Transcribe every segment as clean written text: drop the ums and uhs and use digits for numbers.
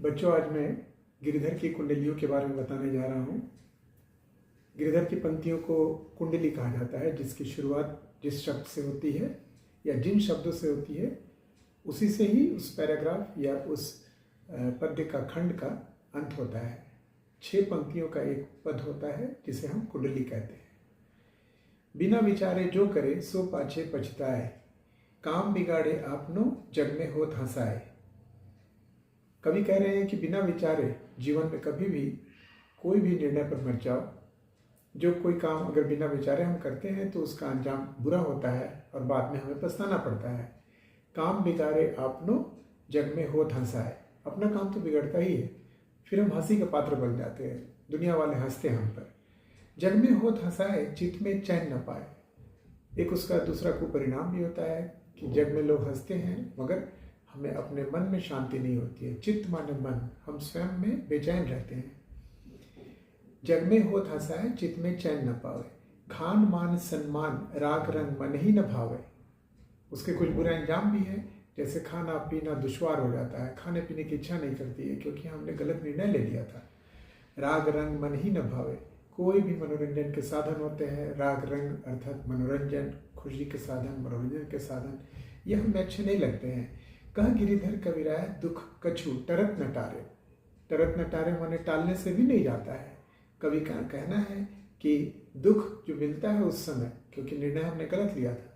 बच्चों, आज मैं गिरिधर की कुंडलियों के बारे में बताने जा रहा हूँ। गिरिधर की पंक्तियों को कुंडली कहा जाता है, जिसकी शुरुआत जिस शब्द से होती है या जिन शब्दों से होती है उसी से ही उस पैराग्राफ या उस पद्य का खंड का अंत होता है। 6 पंक्तियों का एक पद होता है जिसे हम कुंडली कहते हैं। बिना विचारे जो करे सो पाछे पछताए, काम बिगाड़े आपनो जग में होत हंसाए। कवि कह रहे हैं कि बिना विचारे जीवन में कभी भी कोई भी निर्णय पर मत जाओ। जो कोई काम अगर बिना विचारे हम करते हैं तो उसका अंजाम बुरा होता है और बाद में हमें पछताना पड़ता है। काम बिगाड़े आपनो जग में होत हंसाए, अपना काम तो बिगड़ता ही है, फिर हम हंसी का पात्र बन जाते हैं, दुनिया वाले हंसते हैं हम पर। जग में होत हंसाए चित्त में चैन न पाए, एक उसका दूसरा कुपरिणाम भी होता है कि जग में लोग हंसते हैं मगर हमें अपने मन में शांति नहीं होती है। चित्त माने मन, हम स्वयं में बेचैन रहते हैं। जग में होत हंसाए चित्त में चैन न पावे, खान मान सम्मान राग रंग मन ही न भावे। उसके कुछ बुरे अंजाम भी हैं, जैसे खाना पीना दुश्वार हो जाता है, खाने पीने की इच्छा नहीं करती है क्योंकि हमने गलत निर्णय ले लिया था। राग रंग मन ही न भावे, कोई भी मनोरंजन के साधन होते हैं, राग रंग अर्थात मनोरंजन, खुशी के साधन, मनोरंजन के साधन, ये हमें अच्छे नहीं लगते हैं। कह गिरिधर कविराय दुख कछु टरत न टारे, टरत न टारे माने टालने से भी नहीं जाता है। कवि का कहना है कि दुख जो मिलता है उस समय, क्योंकि निर्णय हमने गलत लिया था,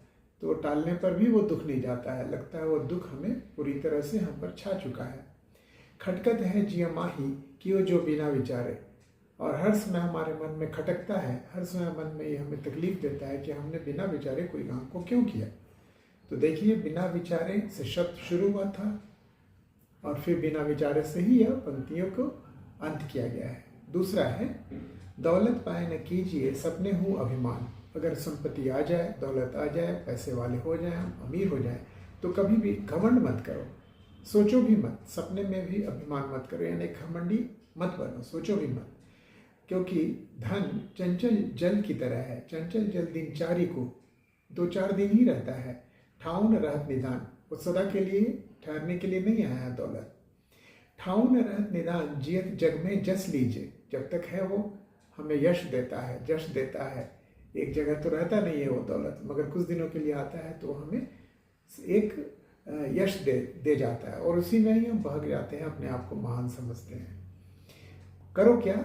तो टालने पर भी वो दुख नहीं जाता है, लगता है वो दुख हमें पूरी तरह से हम पर छा चुका है। खटकत है जिया माही कि जो बिना विचारे, और हर समय हमारे मन में खटकता है, हर समय मन में ये हमें तकलीफ देता है कि हमने बिना विचारे कोई काम को क्यों किया। तो देखिए, बिना विचारे से शब्द शुरू हुआ था और फिर बिना विचारे से ही यह पंक्तियों को अंत किया गया है। दूसरा है, दौलत पाए न कीजिए सपने हूँ अभिमान। अगर संपत्ति आ जाए, दौलत आ जाए, पैसे वाले हो जाए, हम अमीर हो जाए, तो कभी भी घमंड मत करो, सोचो भी मत, सपने में भी अभिमान मत करो, यानी घमंडी मत बनो, सोचो भी मत। क्योंकि धन चंचल जल की तरह है, चंचल जल दिनचारी को 2-4 दिन ही रहता है। ठाउन रहत निदान, वो सदा के लिए ठहरने के लिए नहीं आया दौलत। ठाउन रहत निदान जियत जग में जस लीजिए, जब तक है वो हमें यश देता है, जश देता है। एक जगह तो रहता नहीं है वो दौलत, मगर कुछ दिनों के लिए आता है तो हमें एक यश दे जाता है और उसी में ही हम बहक जाते हैं, अपने आप को महान समझते हैं। करो क्या,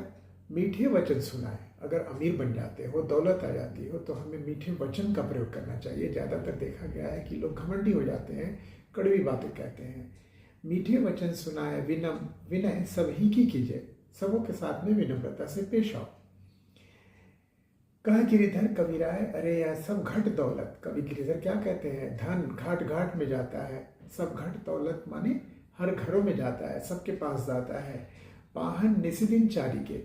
मीठे वचन सुनाए। अगर अमीर बन जाते हो, दौलत आ जाती हो, तो हमें मीठे वचन का प्रयोग करना चाहिए। ज़्यादातर देखा गया है कि लोग घमंडी हो जाते हैं, कड़वी बातें कहते हैं। मीठे वचन सुनाए विनय सब ही की कीजिए, सबों के साथ में विनम्रता से पेश आओ। कह गिरिधर कविराय अरे या सब घट दौलत। कवि गिरिधर क्या कहते हैं, धन घाट घाट में जाता है, सब घट दौलत माने हर घरों में जाता है, सबके पास जाता है। पाहन निसिदिन चारी के,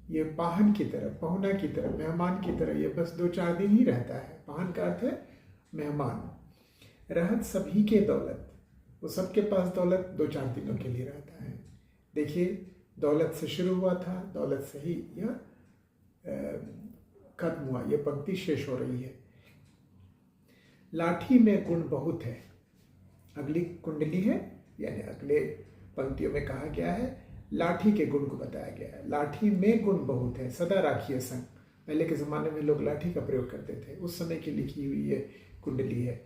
ये पाहन की तरह, पहुना की तरह, मेहमान की तरह, ये बस 2-4 दिन ही रहता है। पाहन का अर्थ है मेहमान। रहत सभी के दौलत, वो सबके पास दौलत 2-4 दिनों के लिए रहता है। देखिए, दौलत से शुरू हुआ था, दौलत से ही यह खत्म हुआ, यह पंक्ति शेष हो रही है। लाठी में गुण बहुत है, अगली कुंडली है, यानी अगले पंक्तियों में कहा गया है, लाठी के गुण को बताया गया है। लाठी में गुण बहुत है, सदा राखिए संग। पहले के ज़माने में लोग लाठी का प्रयोग करते थे, उस समय की लिखी हुई ये कुंडली है।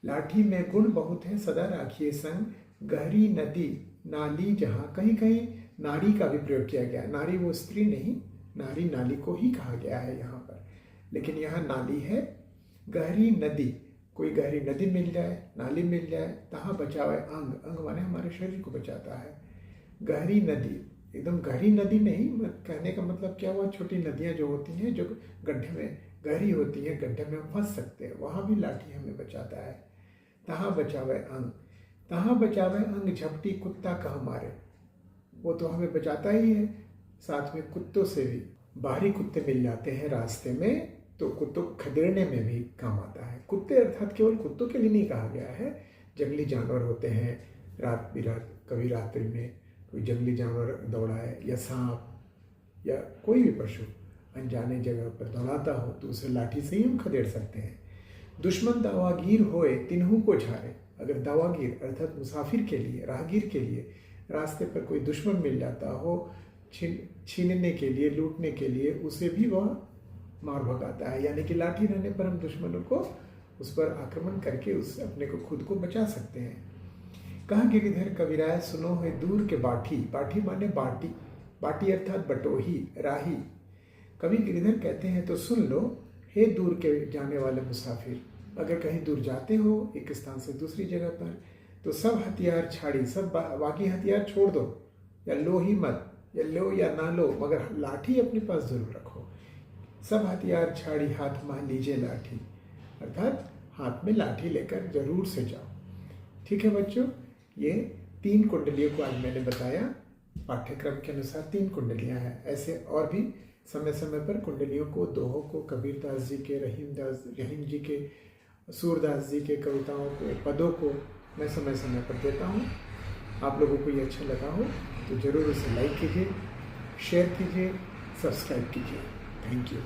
लाठी में गुण बहुत है, सदा राखिए संग, गहरी नदी नाली जहाँ, कहीं कहीं नारी का भी प्रयोग किया गया है। नारी वो स्त्री नहीं, नारी नाली को ही कहा गया है यहाँ पर, लेकिन यहाँ नाली है। गहरी नदी, कोई गहरी नदी मिल जाए, नाली मिल जाए, तहाँ बचावे अंग, अंग माने हमारे शरीर को बचाता है। गहरी नदी, एकदम गहरी नदी नहीं, कहने का मतलब क्या हुआ, छोटी नदियाँ जो होती हैं, जो गड्ढे में गहरी होती हैं, गड्ढे में हम फंस सकते हैं, वहाँ भी लाठी हमें बचाता है। तहाँ बचावे अंग, तहाँ बचावे अंग झपटी कुत्ता कहाँ मारे, वो तो हमें बचाता ही है। साथ में कुत्तों से भी, बाहरी कुत्ते मिल जाते हैं रास्ते में तो कुत्तों को खदेड़ने में भी काम आता है। कुत्ते अर्थात केवल कुत्तों के लिए नहीं कहा गया है, जंगली जानवर होते हैं, रात बिरात कभी रात्रि में कोई जंगली जानवर दौड़ाए या सांप या कोई भी पशु अनजाने जगह पर दौड़ाता हो तो उसे लाठी से ही हम खदेड़ सकते हैं। दुश्मन दावागीर होए तिन्हू को झारे, अगर दावागीर अर्थात मुसाफिर के लिए, राहगीर के लिए रास्ते पर कोई दुश्मन मिल जाता हो छीनने के लिए, लूटने के लिए, उसे भी वह मार भगाता है। यानी कि लाठी रहने पर हम दुश्मनों को उस पर आक्रमण करके उस अपने को खुद को बचा सकते हैं। कहा गिरिधर कविराय सुनो है दूर के बाठी, बाठी माने बाटी, बाटी अर्थात बटोही, राही। कवि गिरिधर कहते हैं तो सुन लो हे दूर के जाने वाले मुसाफिर, अगर कहीं दूर जाते हो एक स्थान से दूसरी जगह पर, तो सब हथियार छाड़ी, सब बाकी हथियार छोड़ दो, या लो ही मत, या लो या ना लो, मगर लाठी अपने पास जरूर रखो। सब हथियार छाड़ी हाथ में लीजिए लाठी, अर्थात हाथ में लाठी लेकर जरूर से जाओ। ठीक है बच्चों, ये 3 कुंडलियों को आज मैंने बताया। पाठ्यक्रम के अनुसार 3 कुंडलियां हैं। ऐसे और भी समय समय पर कुंडलियों को, दोहों को, कबीरदास जी के, रहीम जी के, सूरदास जी के कविताओं को, पदों को मैं समय समय पर देता हूँ। आप लोगों को ये अच्छा लगा हो तो ज़रूर उसे लाइक कीजिए, शेयर कीजिए, सब्सक्राइब कीजिए। Thank you.